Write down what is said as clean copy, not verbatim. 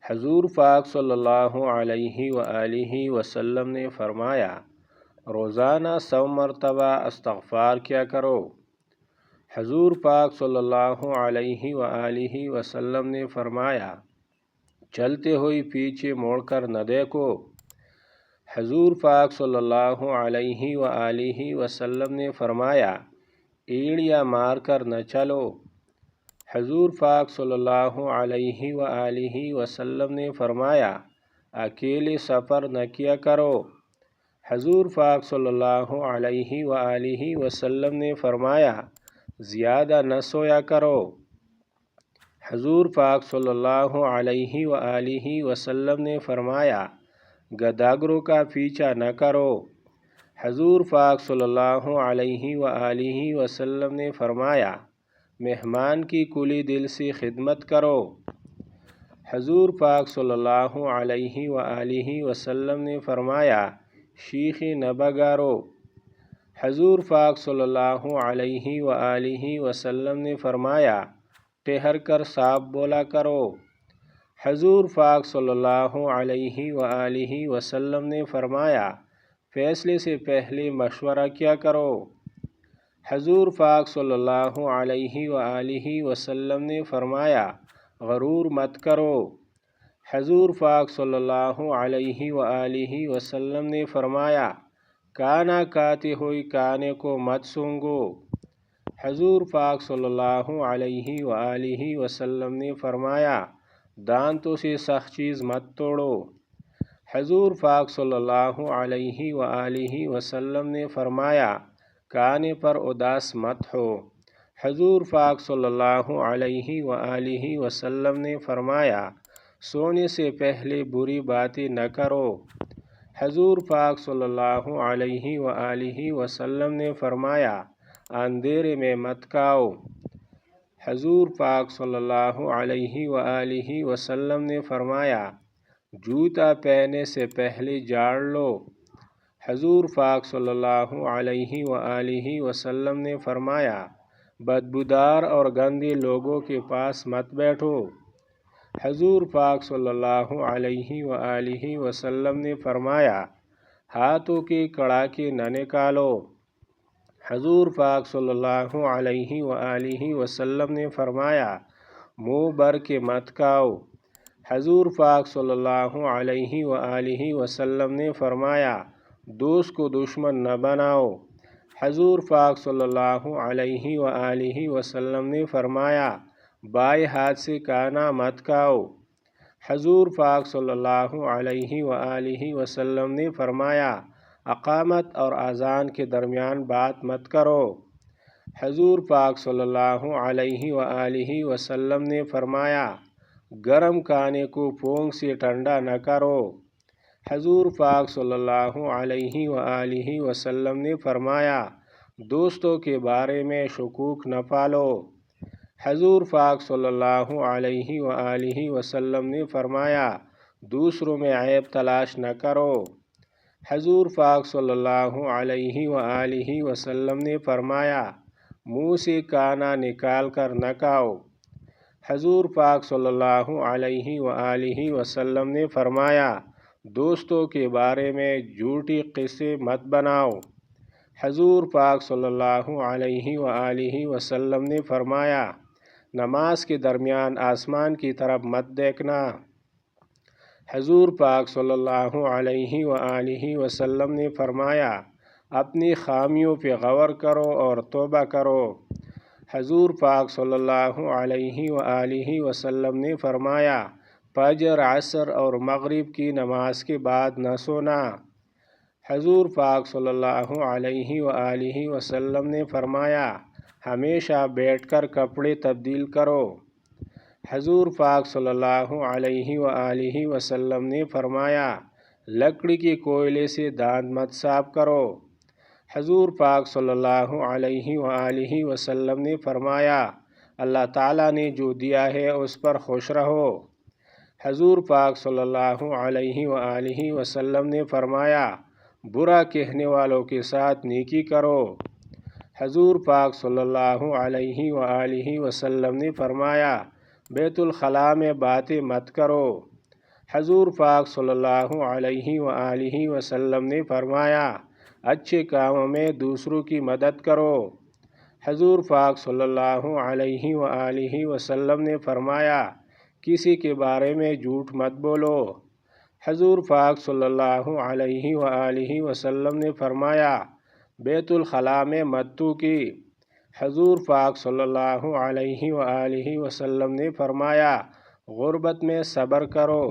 حضور پاک صلی اللہ علیہ وآلہ وسلم نے فرمایا روزانہ 100 مرتبہ استغفار کیا کرو۔ حضور پاک صلی اللہ علیہ وآلہ وسلم نے فرمایا چلتے ہوئے پیچھے موڑ کر نہ دیکھو۔ حضور پاک صلی اللہ علیہ وآلہ وسلم نے فرمایا ایڑیاں مار کر نہ چلو۔ حضور پاک صلی اللہ علیہ وآلہ وسلم نے فرمایا اکیلے سفر نہ کیا کرو۔ حضور پاک صلی اللہ علیہ وآلہ وسلم نے فرمایا زیادہ نہ سویا کرو۔ حضور پاک صلی اللہ علیہ وآلہ وسلم نے فرمایا گداگروں کا پیچھا نہ کرو۔ حضور پاک صلی اللہ علیہ وآلہ وسلم نے فرمایا مہمان کی کھلی دل سے خدمت کرو۔ حضور پاک صلی اللہ علیہ وآلہ وسلم نے فرمایا شیخی نہ بگارو۔ حضور پاک صلی اللہ علیہ وآلہ وسلم نے فرمایا ٹھہر کر صاف بولا کرو۔ حضور پاک صلی اللہ علیہ وآلہ وسلم نے فرمایا فیصلے سے پہلے مشورہ کیا کرو۔ حضور پاک صلی اللہ علیہ وآلہ وسلم نے فرمایا غرور مت کرو۔ حضور پاک صلی اللہ علیہ وآلہ وسلم نے فرمایا کانا کھاتے ہوئے کانے کو مت سونگو۔ حضور پاک صلی اللہ علیہ وآلہ وسلم نے فرمایا دانتوں سے سخت چیز مت توڑو۔ حضور پاک صلی اللہ علیہ وآلہ وسلم نے فرمایا کھانے پر اداس مت ہو۔ حضور پاک صلی اللہ علیہ وآلہ وسلم نے فرمایا سونے سے پہلے بری باتیں نہ کرو۔ حضور پاک صلی اللہ علیہ وآلہ وسلم نے فرمایا اندھیرے میں مت کھاؤ۔ حضور پاک صلی اللہ علیہ وآلہ وسلم نے فرمایا جوتا پہننے سے پہلے جھاڑ لو۔ حضور پاک صلی اللہ علیہ وآلہ وسلم نے فرمایا بدبودار اور گندے لوگوں کے پاس مت بیٹھو۔ حضور پاک صلی اللہ علیہ وآلہ وسلم نے فرمایا ہاتھوں کے کڑاکے نہ نکالو۔ حضور پاک صلی اللہ علیہ وآلہ وسلم نے فرمایا منہ بھر کے مت کھاؤ۔ حضور پاک صلی اللہ علیہ وآلہ وسلم نے فرمایا دوست کو دشمن نہ بناؤ۔ حضور پاک صلی اللہ علیہ وآلہ وسلم نے فرمایا بائیں ہاتھ سے کھانا مت کھاؤ۔ حضور پاک صلی اللہ علیہ وآلہ وسلم نے فرمایا اقامت اور اذان کے درمیان بات مت کرو۔ حضور پاک صلی اللہ علیہ وآلہ وسلم نے فرمایا گرم کھانے کو پونگ سے ٹھنڈا نہ کرو۔ حضور پاک صلی اللہ علیہ وآلہ وسلم نے فرمایا دوستوں کے بارے میں شکوک نہ پالو۔ حضور پاک صلی اللہ علیہ وآلہ وسلم نے فرمایا دوسروں میں عیب تلاش نہ کرو۔ حضور پاک صلی اللہ علیہ وآلہ وسلم نے فرمایا منہ سے کھانا نکال کر نہ کھاؤ۔ حضور پاک صلی اللہ علیہ وآلہ وسلم نے فرمایا دوستوں کے بارے میں جھوٹی قصے مت بناؤ۔ حضور پاک صلی اللہ علیہ وآلہ وسلم نے فرمایا نماز کے درمیان آسمان کی طرف مت دیکھنا۔ حضور پاک صلی اللہ علیہ وآلہ وسلم نے فرمایا اپنی خامیوں پہ غور کرو اور توبہ کرو۔ حضور پاک صلی اللہ علیہ وآلہ وسلم نے فرمایا فجر عصر اور مغرب کی نماز کے بعد نہ سونا۔ حضور پاک صلی اللہ علیہ وآلہ وسلم نے فرمایا ہمیشہ بیٹھ کر کپڑے تبدیل کرو۔ حضور پاک صلی اللہ علیہ وآلہ وسلم نے فرمایا لکڑی کے کوئلے سے دانت مت صاف کرو۔ حضور پاک صلی اللہ علیہ وآلہ وسلم نے فرمایا اللہ تعالیٰ نے جو دیا ہے اس پر خوش رہو۔ حضور پاک صلی اللہ علیہ وآلہ وسلم نے فرمایا برا کہنے والوں کے ساتھ نیکی کرو۔ حضور پاک صلی اللہ علیہ وآلہ وسلم نے فرمایا بیت الخلاء میں باتیں مت کرو۔ حضور پاک صلی اللہ علیہ وآلہ وسلم نے فرمایا اچھے کاموں میں دوسروں کی مدد کرو۔ حضور پاک صلی اللہ علیہ وآلہ وسلم نے فرمایا کسی کے بارے میں جھوٹ مت بولو۔ حضور پاک صلی اللہ علیہ وآلہ وسلم نے فرمایا بیت الخلاء میں مت تھوکی۔ حضور پاک صلی اللہ علیہ وآلہ وسلم نے فرمایا غربت میں صبر کرو۔